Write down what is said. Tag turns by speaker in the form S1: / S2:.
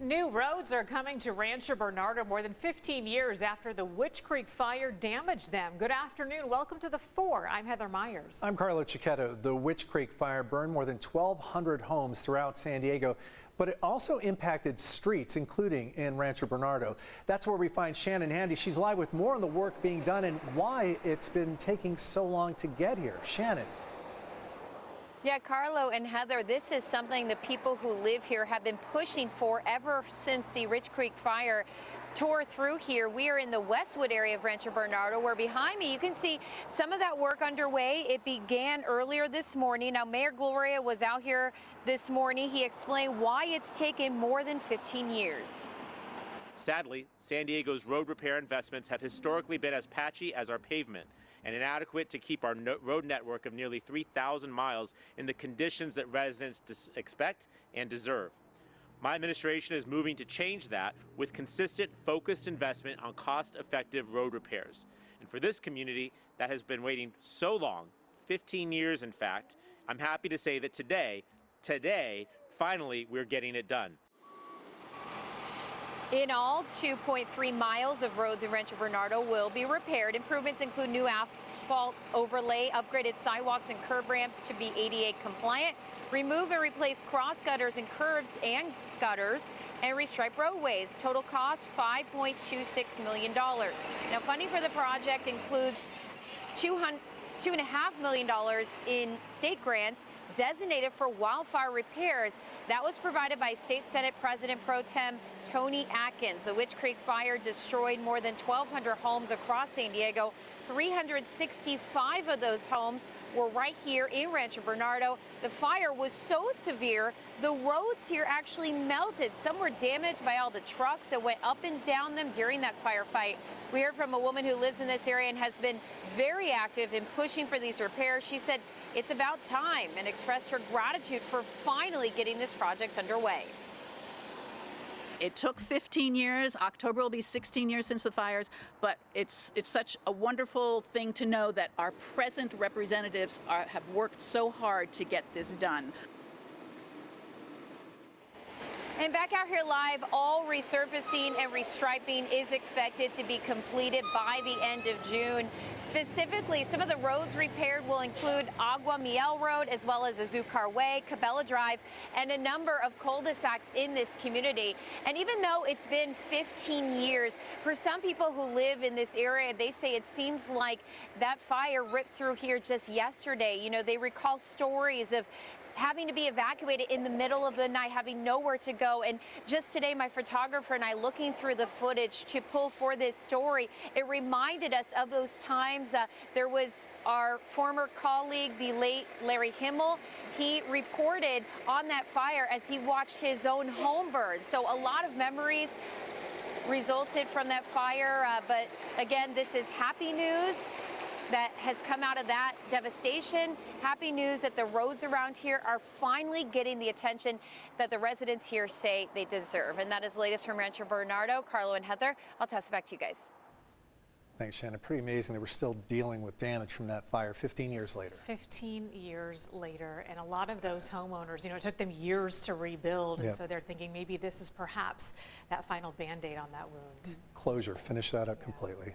S1: New roads are coming to Rancho Bernardo more than 15 years after the Witch Creek fire damaged them. Good afternoon. Welcome to the 4. I'm Heather Myers.
S2: I'm Carlo Cicchetto. The Witch Creek fire burned more than 1,200 homes throughout San Diego, but it also impacted streets, including in Rancho Bernardo. That's where we find Shannon Handy. She's live with more on the work being done and why it's been taking so long to get here. Shannon.
S3: Yeah, Carlo and Heather, this is something the people who live here have been pushing for ever since the Witch Creek fire tore through here. We are in the Westwood area of Rancho Bernardo, where behind me you can see some of that work underway. It began earlier this morning. Now, Mayor Gloria was out here this morning. He explained why it's taken more than 15 years.
S4: Sadly, San Diego's road repair investments have historically been as patchy as our pavement and inadequate to keep our road network of nearly 3,000 miles in the conditions that residents expect and deserve. My administration is moving to change that with consistent, focused investment on cost-effective road repairs. And for this community that has been waiting so long, 15 years in fact, I'm happy to say that today, finally, we're getting it done.
S3: In all, 2.3 miles of roads in Rancho Bernardo will be repaired. Improvements include new asphalt overlay, upgraded sidewalks and curb ramps to be ADA compliant, remove and replace cross gutters and curbs and gutters, and restripe roadways. Total cost $5.26 million. Now, funding for the project includes $2.5 million in state grants designated for wildfire repairs. That was provided by State Senate President Pro Tem Tony Atkins. The Witch Creek fire destroyed more than 1,200 homes across San Diego. 365 of those homes were right here in Rancho Bernardo. The fire was so severe, the roads here actually melted. Some were damaged by all the trucks that went up and down them during that firefight. We heard from a woman who lives in this area and has been very active in pushing for these repairs. She said it's about time and expressed her gratitude for finally getting this project underway.
S5: It took 15 years. October will be 16 years since the fires, but it's such a wonderful thing to know that our present representatives have worked so hard to get this done.
S3: And back out here live, all resurfacing and restriping is expected to be completed by the end of June. Specifically, some of the roads repaired will include Agua Miel Road, as well as Azucar Way, Cabela Drive, and a number of cul-de-sacs in this community. And even though it's been 15 years, for some people who live in this area, they say it seems like that fire ripped through here just yesterday. You know, they recall stories of having to be evacuated in the middle of the night, having nowhere to go. And just today, my photographer and I, looking through the footage to pull for this story, it reminded us of those times. There was our former colleague, the late Larry Himmel. He reported on that fire as he watched his own home burn. So a lot of memories resulted from that fire. But again, this is happy news that has come out of that devastation. Happy news that the roads around here are finally getting the attention that the residents here say they deserve. And that is the latest from Rancho Bernardo. Carlo and Heather, I'll toss it back to you guys.
S2: Thanks, Shannon. Pretty amazing that we're still dealing with damage from that fire 15 years later.
S1: 15 years later, and a lot of those homeowners, you know, it took them years to rebuild, and so they're thinking maybe this is perhaps that final Band-Aid on that wound.
S2: Closure, finish that up completely.